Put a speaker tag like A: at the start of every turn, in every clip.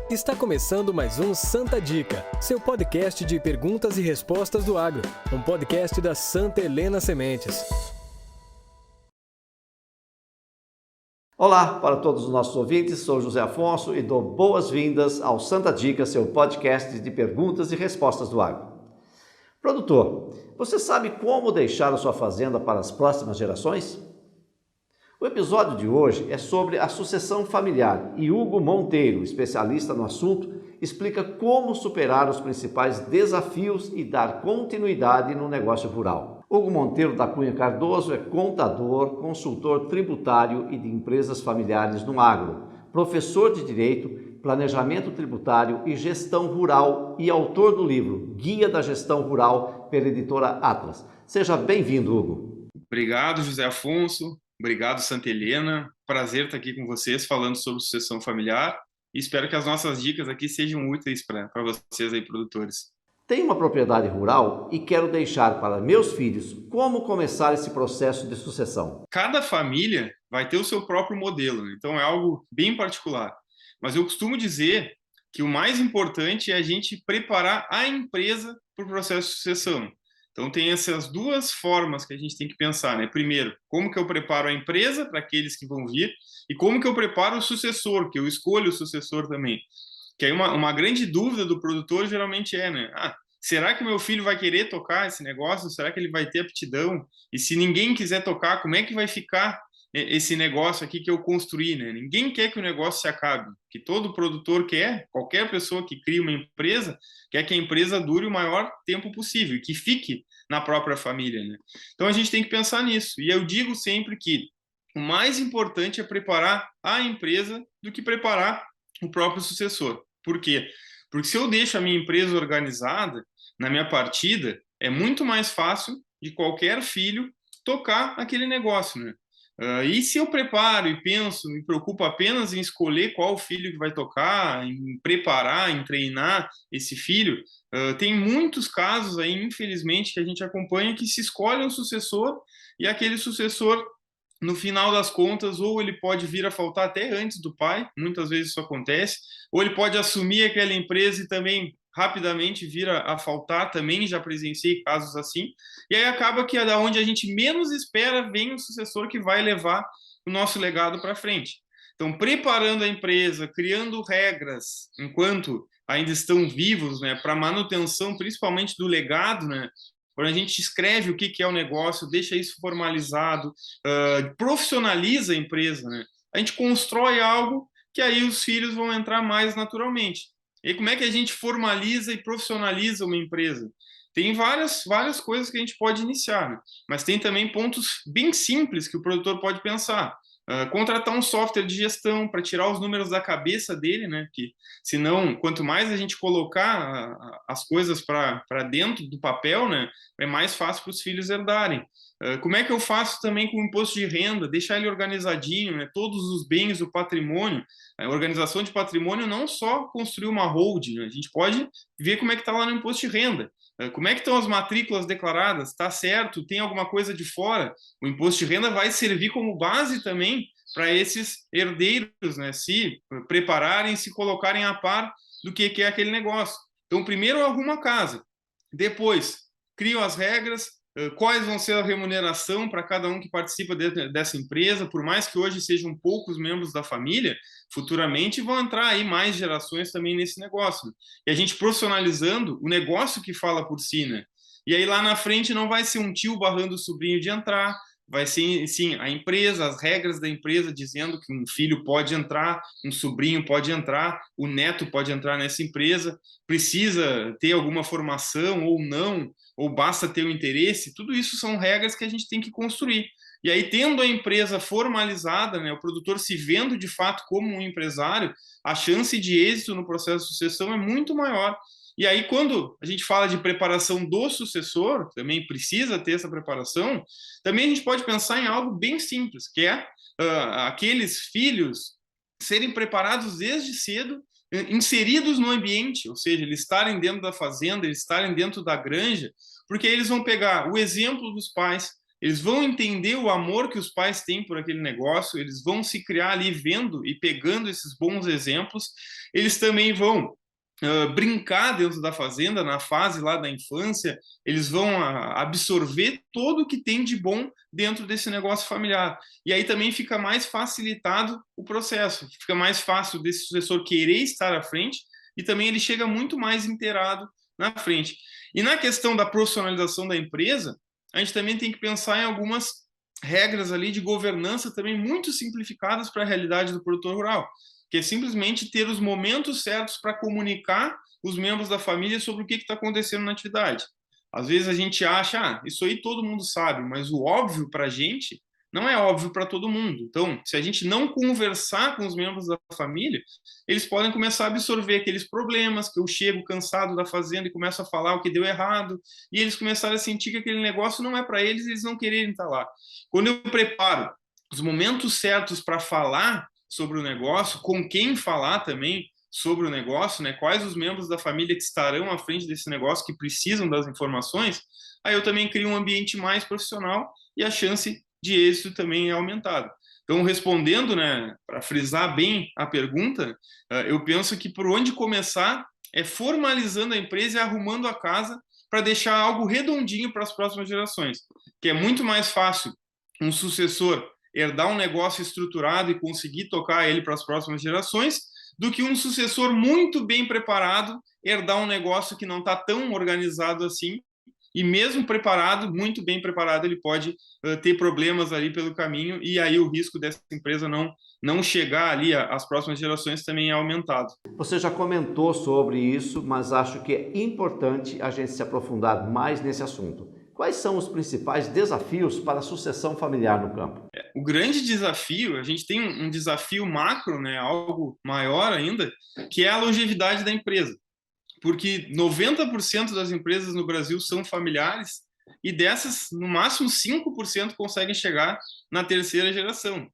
A: Está começando mais um Santa Dica, seu podcast de perguntas e respostas do agro, um podcast da Santa Helena Sementes.
B: Olá para todos os nossos ouvintes, sou José Afonso e dou boas-vindas ao Santa Dica, seu podcast de perguntas e respostas do agro. Produtor, você sabe como deixar a sua fazenda para as próximas gerações? O episódio de hoje é sobre a sucessão familiar e Hugo Monteiro, especialista no assunto, explica como superar os principais desafios e dar continuidade no negócio rural. Hugo Monteiro da Cunha Cardoso é contador, consultor tributário e de empresas familiares no agro, professor de Direito, Planejamento Tributário e Gestão Rural e autor do livro Guia da Gestão Rural pela editora Atlas. Seja bem-vindo, Hugo.
C: Obrigado, José Afonso. Obrigado, Santa Helena. Prazer estar aqui com vocês falando sobre sucessão familiar e espero que as nossas dicas aqui sejam úteis para vocês aí, produtores.
B: Tenho uma propriedade rural e quero deixar para meus filhos como começar esse processo de sucessão.
C: Cada família vai ter o seu próprio modelo, né? Então é algo bem particular. Mas eu costumo dizer que o mais importante é a gente preparar a empresa para o processo de sucessão. Então tem essas duas formas que a gente tem que pensar, né? Primeiro, como que eu preparo a empresa para aqueles que vão vir e como que eu preparo o sucessor, que eu escolho o sucessor também. Que aí uma grande dúvida do produtor geralmente é, né? Será que o meu filho vai querer tocar esse negócio? Será que ele vai ter aptidão? E se ninguém quiser tocar, como é que vai ficar esse negócio aqui que eu construí, né? Ninguém quer que o negócio se acabe. Que todo produtor quer, qualquer pessoa que cria uma empresa, quer que a empresa dure o maior tempo possível e que fique na própria família, né? Então a gente tem que pensar nisso. E eu digo sempre que o mais importante é preparar a empresa do que preparar o próprio sucessor. Por quê? Porque se eu deixo a minha empresa organizada na minha partida, é muito mais fácil de qualquer filho tocar aquele negócio, né? E se eu preparo e penso, me preocupo apenas em escolher qual filho que vai tocar, em preparar, em treinar esse filho, tem muitos casos aí, infelizmente, que a gente acompanha que se escolhe um sucessor e aquele sucessor, no final das contas, ou ele pode vir a faltar até antes do pai, muitas vezes isso acontece, ou ele pode assumir aquela empresa e também rapidamente vir a faltar, também já presenciei casos assim, e aí acaba que da onde a gente menos espera vem o sucessor que vai levar o nosso legado para frente. Então, preparando a empresa, criando regras enquanto ainda estão vivos, né, para manutenção principalmente do legado, né, quando a gente escreve o que é o negócio, deixa isso formalizado, profissionaliza a empresa, né? A gente constrói algo que aí os filhos vão entrar mais naturalmente. E como é que a gente formaliza e profissionaliza uma empresa? Tem várias coisas que a gente pode iniciar, né? Mas tem também pontos bem simples que o produtor pode pensar. Contratar um software de gestão para tirar os números da cabeça dele, né? Que senão, quanto mais a gente colocar as coisas para dentro do papel, né? É mais fácil para os filhos herdarem. Como é que eu faço também com o imposto de renda? Deixar ele organizadinho, né? Todos os bens, o patrimônio. A organização de patrimônio não só construir uma holding, né? A gente pode ver como é que está lá no imposto de renda. Como é que estão as matrículas declaradas? Está certo? Tem alguma coisa de fora? O imposto de renda vai servir como base também para esses herdeiros, né, se prepararem, se colocarem a par do que é aquele negócio. Então, primeiro eu arrumo a casa, depois crio as regras, quais vão ser a remuneração para cada um que participa dessa empresa, por mais que hoje sejam poucos membros da família, futuramente vão entrar aí mais gerações também nesse negócio, né? E a gente profissionalizando o negócio que fala por si, né? E aí lá na frente não vai ser um tio barrando o sobrinho de entrar, vai ser, sim, a empresa, as regras da empresa dizendo que um filho pode entrar, um sobrinho pode entrar, o neto pode entrar nessa empresa, precisa ter alguma formação ou não, ou basta ter o interesse, tudo isso são regras que a gente tem que construir. E aí, tendo a empresa formalizada, né, o produtor se vendo de fato como um empresário, a chance de êxito no processo de sucessão é muito maior. E aí, quando a gente fala de preparação do sucessor, também precisa ter essa preparação, também a gente pode pensar em algo bem simples, que é aqueles filhos serem preparados desde cedo, inseridos no ambiente, ou seja, eles estarem dentro da fazenda, eles estarem dentro da granja, porque eles vão pegar o exemplo dos pais, eles vão entender o amor que os pais têm por aquele negócio, eles vão se criar ali vendo e pegando esses bons exemplos, eles também vão brincar dentro da fazenda, na fase lá da infância, eles vão absorver tudo o que tem de bom dentro desse negócio familiar. E aí também fica mais facilitado o processo, fica mais fácil desse sucessor querer estar à frente e também ele chega muito mais inteirado na frente. E na questão da profissionalização da empresa, a gente também tem que pensar em algumas regras ali de governança também muito simplificadas para a realidade do produtor rural, que é simplesmente ter os momentos certos para comunicar os membros da família sobre o que está acontecendo na atividade. Às vezes a gente acha, isso aí todo mundo sabe, mas o óbvio para a gente não é óbvio para todo mundo. Então, se a gente não conversar com os membros da família, eles podem começar a absorver aqueles problemas, que eu chego cansado da fazenda e começo a falar o que deu errado, e eles começarem a sentir que aquele negócio não é para eles e eles não quererem estar lá. Quando eu preparo os momentos certos para falar sobre o negócio, com quem falar também sobre o negócio, né? Quais os membros da família que estarão à frente desse negócio, que precisam das informações, aí eu também crio um ambiente mais profissional e a chance de êxito também é aumentada. Então, respondendo, né, para frisar bem a pergunta, eu penso que por onde começar é formalizando a empresa e arrumando a casa para deixar algo redondinho para as próximas gerações, que é muito mais fácil um sucessor herdar um negócio estruturado e conseguir tocar ele para as próximas gerações, do que um sucessor muito bem preparado herdar um negócio que não está tão organizado assim, e mesmo preparado, muito bem preparado, ele pode ter problemas ali pelo caminho, e aí o risco dessa empresa não chegar ali às próximas gerações também é aumentado.
B: Você já comentou sobre isso, mas acho que é importante a gente se aprofundar mais nesse assunto. Quais são os principais desafios para a sucessão familiar no campo?
C: O grande desafio, a gente tem um desafio macro, né, algo maior ainda, que é a longevidade da empresa. Porque 90% das empresas no Brasil são familiares e dessas, no máximo 5% conseguem chegar na terceira geração.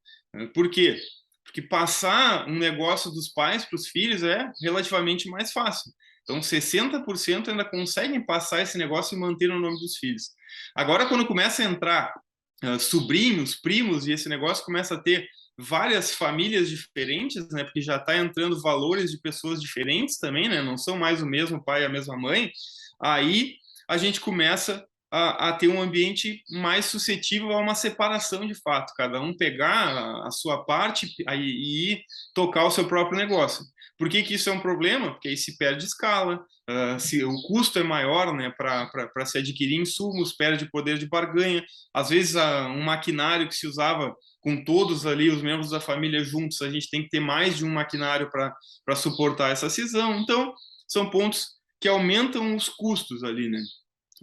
C: Por quê? Porque passar um negócio dos pais para os filhos é relativamente mais fácil. Então, 60% ainda conseguem passar esse negócio e manter o nome dos filhos. Agora, quando começa a entrar sobrinhos, primos, e esse negócio começa a ter várias famílias diferentes, né? Porque já está entrando valores de pessoas diferentes também, né? Não são mais o mesmo pai e a mesma mãe. Aí a gente começa a ter um ambiente mais suscetível a uma separação de fato, cada um pegar a sua parte e tocar o seu próprio negócio. Por que isso é um problema? Porque aí se perde escala, se o custo é maior, né, para se adquirir insumos, perde poder de barganha. Às vezes, um maquinário que se usava com todos ali os membros da família juntos, a gente tem que ter mais de um maquinário para suportar essa cisão. Então, são pontos que aumentam os custos ali, né?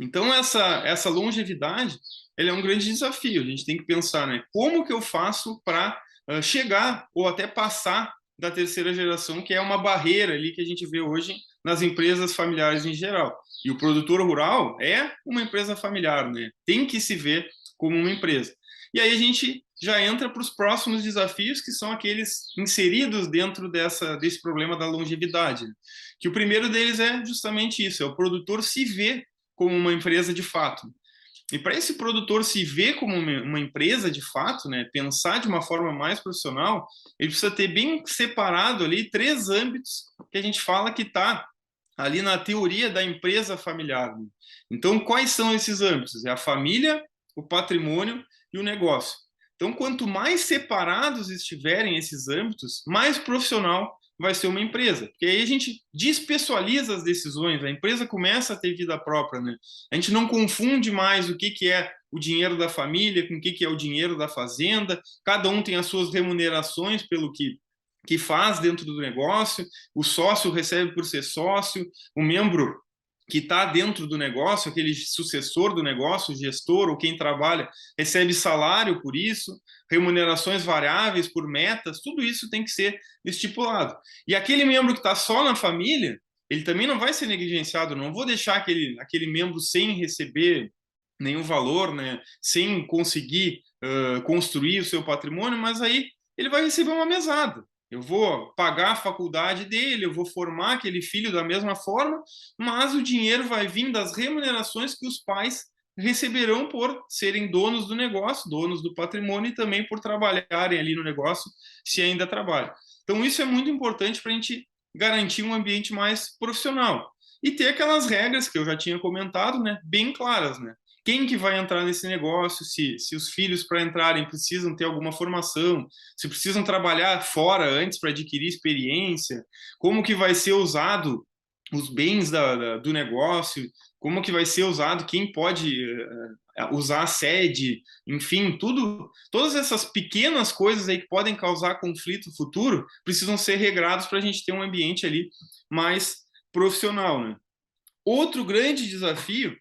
C: Então, essa longevidade, ele é um grande desafio. A gente tem que pensar, né, como que eu faço para chegar ou até passar da terceira geração, que é uma barreira ali que a gente vê hoje nas empresas familiares em geral. E o produtor rural é uma empresa familiar, né? Tem que se ver como uma empresa. E aí a gente já entra para os próximos desafios, que são aqueles inseridos dentro desse problema da longevidade. Que o primeiro deles é justamente isso, é o produtor se ver como uma empresa de fato. E para esse produtor se ver como uma empresa de fato, né, pensar de uma forma mais profissional, ele precisa ter bem separado ali 3 âmbitos que a gente fala que está ali na teoria da empresa familiar. Então, quais são esses âmbitos? É a família, o patrimônio e o negócio. Então, quanto mais separados estiverem esses âmbitos, mais profissional vai ser uma empresa. Porque aí a gente despessoaliza as decisões, a empresa começa a ter vida própria, né? A gente não confunde mais o que é o dinheiro da família com o que é o dinheiro da fazenda, cada um tem as suas remunerações pelo que faz dentro do negócio, o sócio recebe por ser sócio, o membro que está dentro do negócio, aquele sucessor do negócio, o gestor ou quem trabalha, recebe salário por isso, remunerações variáveis por metas, tudo isso tem que ser estipulado. E aquele membro que está só na família, ele também não vai ser negligenciado, não vou deixar aquele membro sem receber nenhum valor, né, sem conseguir construir o seu patrimônio, mas aí ele vai receber uma mesada. Eu vou pagar a faculdade dele, eu vou formar aquele filho da mesma forma, mas o dinheiro vai vir das remunerações que os pais receberão por serem donos do negócio, donos do patrimônio e também por trabalharem ali no negócio, se ainda trabalham. Então, isso é muito importante para a gente garantir um ambiente mais profissional. E ter aquelas regras que eu já tinha comentado, né, bem claras, né? Quem que vai entrar nesse negócio, se os filhos para entrarem precisam ter alguma formação, se precisam trabalhar fora antes para adquirir experiência, como que vai ser usado os bens do negócio, como que vai ser usado, quem pode usar a sede, enfim, todas essas pequenas coisas aí que podem causar conflito futuro precisam ser regrados para a gente ter um ambiente ali mais profissional, né? Outro grande desafio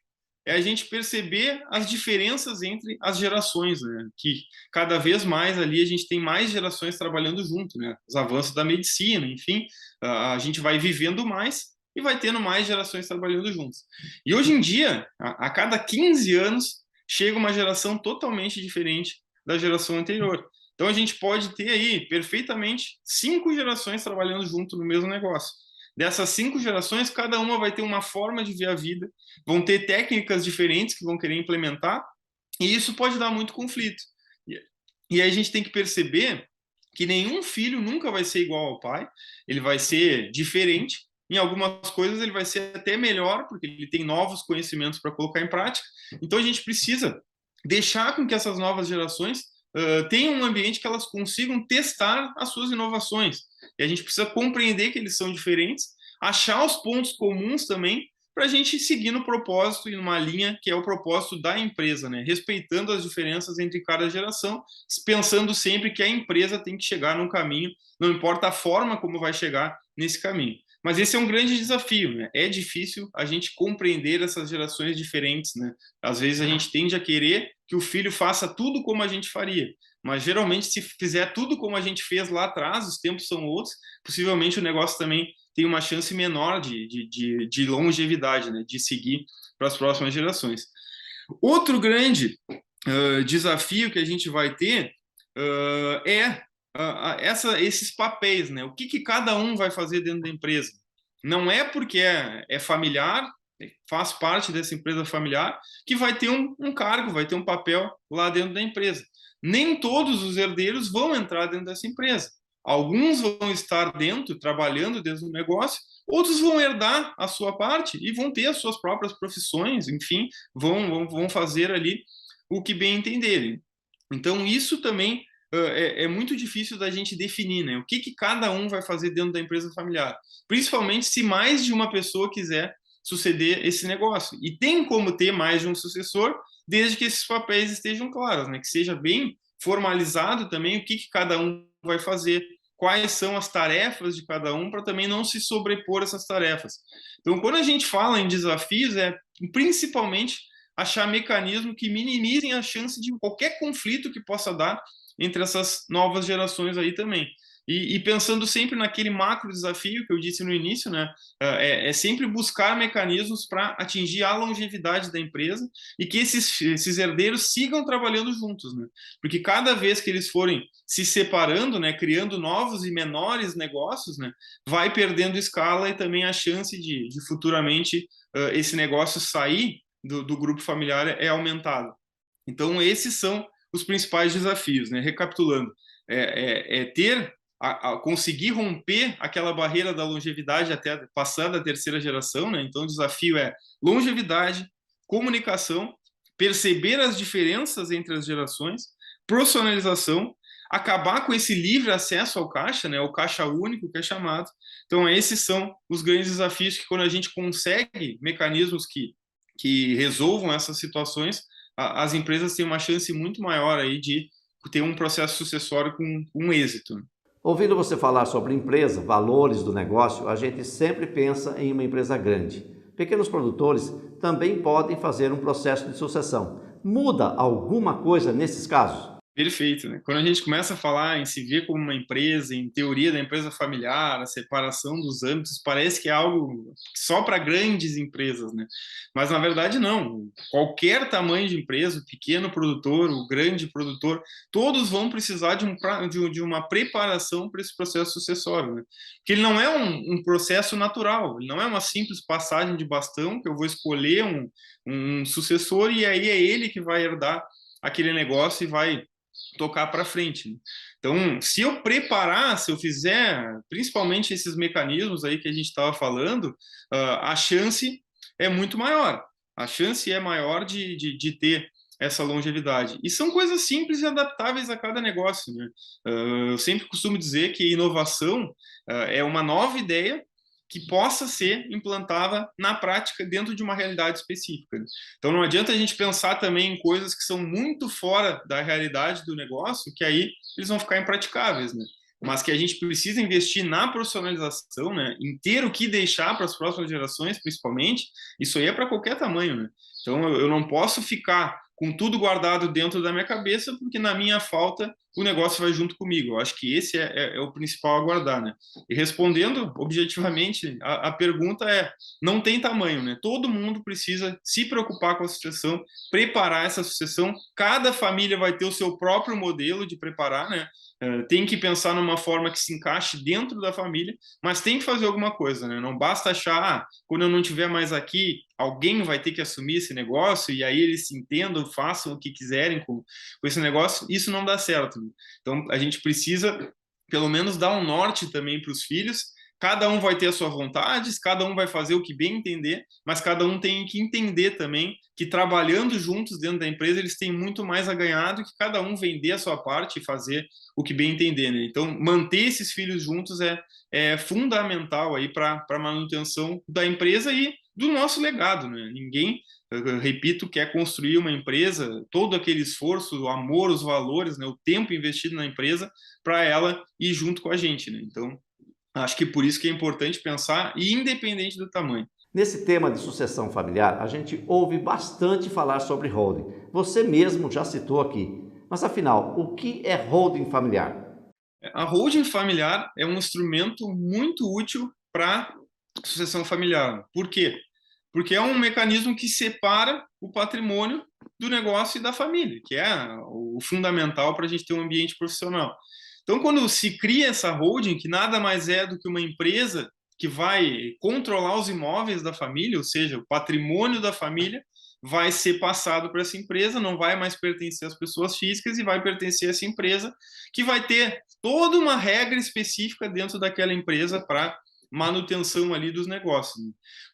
C: é a gente perceber as diferenças entre as gerações, né? Que cada vez mais ali a gente tem mais gerações trabalhando junto, né? Os avanços da medicina, enfim, a gente vai vivendo mais e vai tendo mais gerações trabalhando juntos. E hoje em dia, a cada 15 anos, chega uma geração totalmente diferente da geração anterior. Então a gente pode ter aí perfeitamente 5 gerações trabalhando junto no mesmo negócio. Dessas 5 gerações, cada uma vai ter uma forma de ver a vida, vão ter técnicas diferentes que vão querer implementar, e isso pode dar muito conflito. E aí a gente tem que perceber que nenhum filho nunca vai ser igual ao pai, ele vai ser diferente, em algumas coisas ele vai ser até melhor, porque ele tem novos conhecimentos para colocar em prática. Então a gente precisa deixar com que essas novas gerações tenham um ambiente que elas consigam testar as suas inovações. E a gente precisa compreender que eles são diferentes, achar os pontos comuns também, para a gente seguir no propósito e numa linha que é o propósito da empresa, né? Respeitando as diferenças entre cada geração, pensando sempre que a empresa tem que chegar num caminho, não importa a forma como vai chegar nesse caminho. Mas esse é um grande desafio, né? É difícil a gente compreender essas gerações diferentes, né? Às vezes a gente tende a querer que o filho faça tudo como a gente faria, mas geralmente se fizer tudo como a gente fez lá atrás, os tempos são outros, possivelmente o negócio também tem uma chance menor de longevidade, né? De seguir para as próximas gerações. Outro grande desafio que a gente vai ter é esses papéis, né? O que cada um vai fazer dentro da empresa. Não é porque é familiar, faz parte dessa empresa familiar, que vai ter um cargo, vai ter um papel lá dentro da empresa. Nem todos os herdeiros vão entrar dentro dessa empresa. Alguns vão estar dentro, trabalhando dentro do negócio, outros vão herdar a sua parte e vão ter as suas próprias profissões, enfim, vão fazer ali o que bem entenderem. Então, isso também é muito difícil da gente definir, né? O que cada um vai fazer dentro da empresa familiar. Principalmente se mais de uma pessoa quiser suceder esse negócio. E tem como ter mais de um sucessor, desde que esses papéis estejam claros, né? Que seja bem formalizado também o que cada um vai fazer, quais são as tarefas de cada um, para também não se sobrepor essas tarefas. Então, quando a gente fala em desafios, é principalmente achar mecanismos que minimizem a chance de qualquer conflito que possa dar entre essas novas gerações aí também. E pensando sempre naquele macro desafio que eu disse no início, né? É sempre buscar mecanismos para atingir a longevidade da empresa e que esses herdeiros sigam trabalhando juntos, né? Porque cada vez que eles forem se separando, né, criando novos e menores negócios, né, vai perdendo escala e também a chance de futuramente esse negócio sair do grupo familiar é aumentado. Então, esses são os principais desafios, né? Recapitulando, conseguir romper aquela barreira da longevidade até passar da terceira geração, né? Então, o desafio é longevidade, comunicação, perceber as diferenças entre as gerações, profissionalização, acabar com esse livre acesso ao caixa, né? O caixa único que é chamado. Então, esses são os grandes desafios que, quando a gente consegue mecanismos que resolvam essas situações, as empresas têm uma chance muito maior aí de ter um processo sucessório com êxito.
B: Ouvindo você falar sobre empresa, valores do negócio, a gente sempre pensa em uma empresa grande. Pequenos produtores também podem fazer um processo de sucessão. Muda alguma coisa nesses casos?
C: Perfeito, né? Quando a gente começa a falar em se ver como uma empresa, em teoria da empresa familiar, a separação dos âmbitos, parece que é algo só para grandes empresas, né? Mas na verdade não. Qualquer tamanho de empresa, o pequeno produtor, o grande produtor, todos vão precisar de uma preparação para esse processo sucessório, né? Porque ele não é um processo natural, ele não é uma simples passagem de bastão que eu vou escolher um sucessor e aí é ele que vai herdar aquele negócio e vai tocar para frente, né? Então, se eu preparar, se eu fizer, principalmente esses mecanismos aí que a gente estava falando, a chance é muito maior. A chance é maior de ter essa longevidade. E são coisas simples e adaptáveis a cada negócio, né? Eu sempre costumo dizer que inovação é uma nova ideia que possa ser implantada na prática dentro de uma realidade específica. Então não adianta a gente pensar também em coisas que são muito fora da realidade do negócio, que aí eles vão ficar impraticáveis, né? Mas que a gente precisa investir na profissionalização, né? Em ter o que deixar para as próximas gerações, principalmente, isso aí é para qualquer tamanho, né? Então eu não posso ficar com tudo guardado dentro da minha cabeça, porque na minha falta o negócio vai junto comigo. Eu acho que esse é o principal a guardar, né? E respondendo objetivamente, a pergunta é, não tem tamanho, né? Todo mundo precisa se preocupar com a sucessão, preparar essa sucessão. Cada família vai ter o seu próprio modelo de preparar, né? Tem que pensar numa forma que se encaixe dentro da família, mas tem que fazer alguma coisa, né? Não basta achar, quando eu não estiver mais aqui, alguém vai ter que assumir esse negócio e aí eles se entendam, façam o que quiserem com esse negócio. Isso não dá certo, né? Então, a gente precisa, pelo menos, dar um norte também para os filhos. Cada um vai ter as suas vontades, cada um vai fazer o que bem entender, mas cada um tem que entender também que trabalhando juntos dentro da empresa, eles têm muito mais a ganhar do que cada um vender a sua parte e fazer o que bem entender, né? Então, manter esses filhos juntos é fundamental aí para a manutenção da empresa e do nosso legado, né? Ninguém, eu repito, quer construir uma empresa, todo aquele esforço, o amor, os valores, né? O tempo investido na empresa para ela ir junto com a gente, né? Então, acho que por isso que é importante pensar, e independente do tamanho.
B: Nesse tema de sucessão familiar, a gente ouve bastante falar sobre holding. Você mesmo já citou aqui. Mas afinal, o que é holding familiar?
C: A holding familiar é um instrumento muito útil para sucessão familiar. Por quê? Porque é um mecanismo que separa o patrimônio do negócio e da família, que é o fundamental para a gente ter um ambiente profissional. Então, quando se cria essa holding, que nada mais é do que uma empresa que vai controlar os imóveis da família, ou seja, o patrimônio da família, vai ser passado para essa empresa, não vai mais pertencer às pessoas físicas e vai pertencer a essa empresa, que vai ter toda uma regra específica dentro daquela empresa para manutenção ali dos negócios.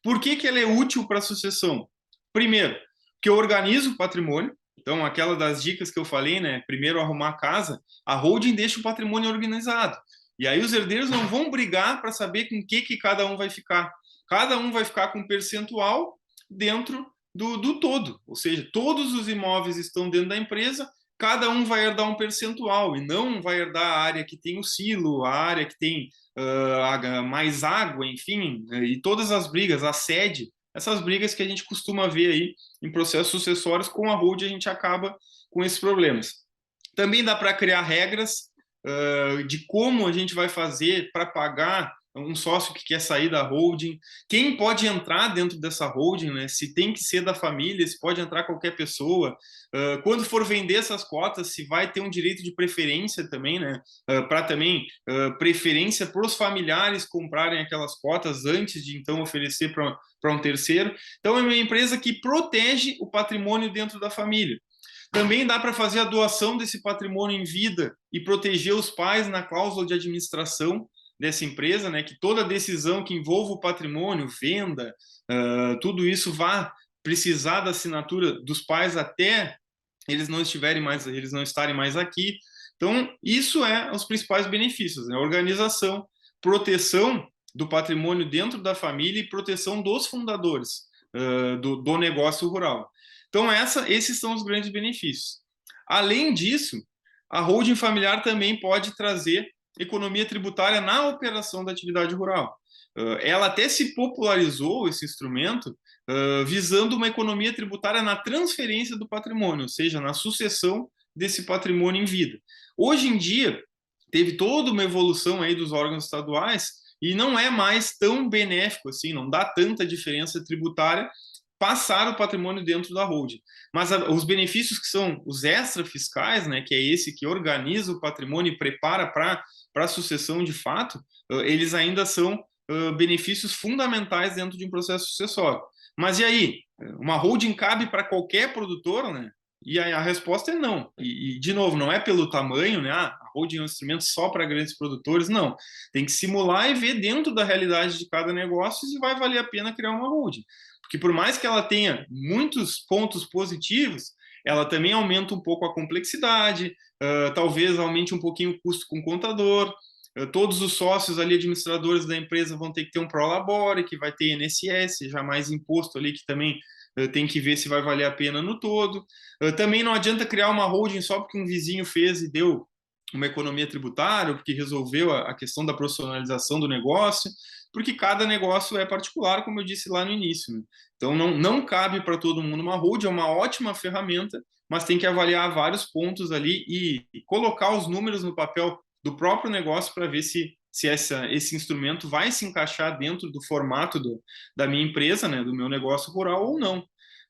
C: Por que ela é útil para a sucessão? Primeiro, que eu organizo o patrimônio. Então, aquela das dicas que eu falei, né? Primeiro arrumar a casa, a holding deixa o patrimônio organizado. E aí os herdeiros não vão brigar para saber com que cada um vai ficar. Cada um vai ficar com um percentual dentro do todo. Ou seja, todos os imóveis estão dentro da empresa, cada um vai herdar um percentual e não vai herdar a área que tem o silo, a área que tem mais água, enfim, e todas as brigas, a sede, essas brigas que a gente costuma ver aí em processos sucessórios. Com a holding a gente acaba com esses problemas. Também dá para criar regras de como a gente vai fazer para pagar um sócio que quer sair da holding, quem pode entrar dentro dessa holding, né? Se tem que ser da família, se pode entrar qualquer pessoa, quando for vender essas cotas, se vai ter um direito de preferência também, né? Para também preferência para os familiares comprarem aquelas cotas antes de então oferecer para um terceiro. Então é uma empresa que protege o patrimônio dentro da família. Também dá para fazer a doação desse patrimônio em vida e proteger os pais na cláusula de administração dessa empresa, né? Que toda decisão que envolva o patrimônio, venda, tudo isso vai precisar da assinatura dos pais até eles não estarem mais aqui. Então, isso é os principais benefícios, né? Organização, proteção do patrimônio dentro da família e proteção dos fundadores do negócio rural. Então, esses são os grandes benefícios. Além disso, a holding familiar também pode trazer economia tributária na operação da atividade rural. Ela até se popularizou, esse instrumento, visando uma economia tributária na transferência do patrimônio, ou seja, na sucessão desse patrimônio em vida. Hoje em dia, teve toda uma evolução aí dos órgãos estaduais e não é mais tão benéfico assim, não dá tanta diferença tributária passar o patrimônio dentro da holding. Mas os benefícios que são os extrafiscais, né, que é esse que organiza o patrimônio e prepara para a sucessão de fato, eles ainda são benefícios fundamentais dentro de um processo sucessório. Mas e aí? Uma holding cabe para qualquer produtor, né? E a resposta é não. E, de novo, não é pelo tamanho, né? A holding é um instrumento só para grandes produtores, não. Tem que simular e ver dentro da realidade de cada negócio se vai valer a pena criar uma holding. Porque por mais que ela tenha muitos pontos positivos, ela também aumenta um pouco a complexidade, talvez aumente um pouquinho o custo com o contador, todos os sócios ali, administradores da empresa, vão ter que ter um prolabore, que vai ter INSS, já mais imposto ali, que também tem que ver se vai valer a pena no todo. Também não adianta criar uma holding só porque um vizinho fez e deu uma economia tributária, porque resolveu a questão da profissionalização do negócio, porque cada negócio é particular, como eu disse lá no início, né? Então, não cabe para todo mundo uma holding, é uma ótima ferramenta, mas tem que avaliar vários pontos ali e colocar os números no papel do próprio negócio para ver se esse instrumento vai se encaixar dentro do formato da minha empresa, né, do meu negócio rural ou não.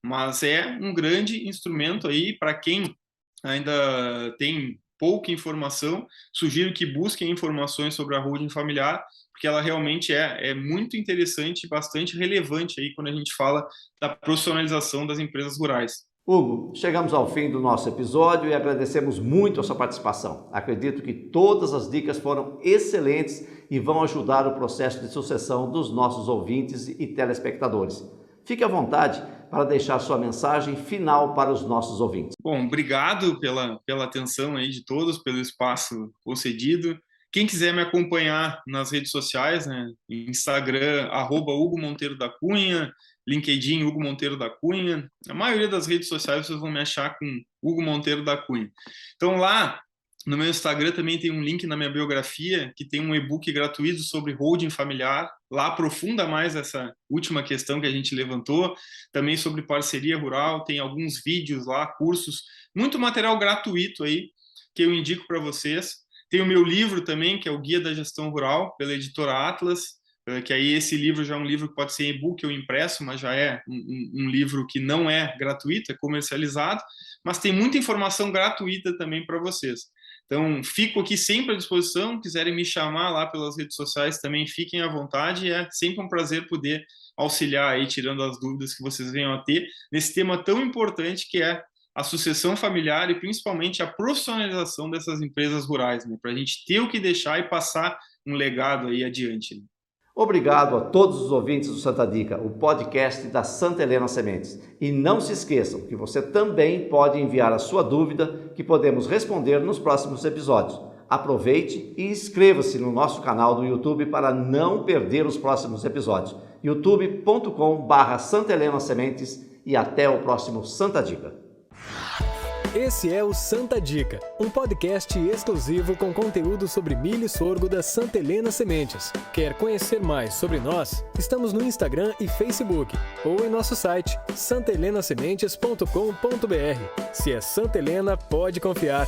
C: Mas é um grande instrumento aí para quem ainda tem pouca informação. Sugiro que busquem informações sobre a holding familiar, porque ela realmente é muito interessante e bastante relevante aí quando a gente fala da profissionalização das empresas rurais.
B: Hugo, chegamos ao fim do nosso episódio e agradecemos muito a sua participação. Acredito que todas as dicas foram excelentes e vão ajudar o processo de sucessão dos nossos ouvintes e telespectadores. Fique à vontade para deixar sua mensagem final para os nossos ouvintes.
C: Bom, obrigado pela atenção aí de todos, pelo espaço concedido. Quem quiser me acompanhar nas redes sociais, né, Instagram, @Hugo Monteiro da Cunha, LinkedIn, Hugo Monteiro da Cunha. A maioria das redes sociais vocês vão me achar com Hugo Monteiro da Cunha. Então lá no meu Instagram também tem um link na minha biografia que tem um e-book gratuito sobre holding familiar. Lá aprofunda mais essa última questão que a gente levantou. Também sobre parceria rural, tem alguns vídeos lá, cursos, muito material gratuito aí que eu indico para vocês. Tem o meu livro também, que é o Guia da Gestão Rural, pela editora Atlas, que aí esse livro já é um livro que pode ser e-book ou impresso, mas já é um livro que não é gratuito, é comercializado, mas tem muita informação gratuita também para vocês. Então, fico aqui sempre à disposição, quiserem me chamar lá pelas redes sociais também, fiquem à vontade, é sempre um prazer poder auxiliar aí, tirando as dúvidas que vocês venham a ter, nesse tema tão importante que é a sucessão familiar e principalmente a profissionalização dessas empresas rurais, né? Para a gente ter o que deixar e passar um legado aí adiante, né?
B: Obrigado a todos os ouvintes do Santa Dica, o podcast da Santa Helena Sementes. E não se esqueçam que você também pode enviar a sua dúvida que podemos responder nos próximos episódios. Aproveite e inscreva-se no nosso canal do YouTube para não perder os próximos episódios. youtube.com/Santa Helena Sementes e até o próximo Santa Dica.
A: Esse é o Santa Dica, um podcast exclusivo com conteúdo sobre milho e sorgo da Santa Helena Sementes. Quer conhecer mais sobre nós? Estamos no Instagram e Facebook ou em nosso site santahelenasementes.com.br. Se é Santa Helena, pode confiar.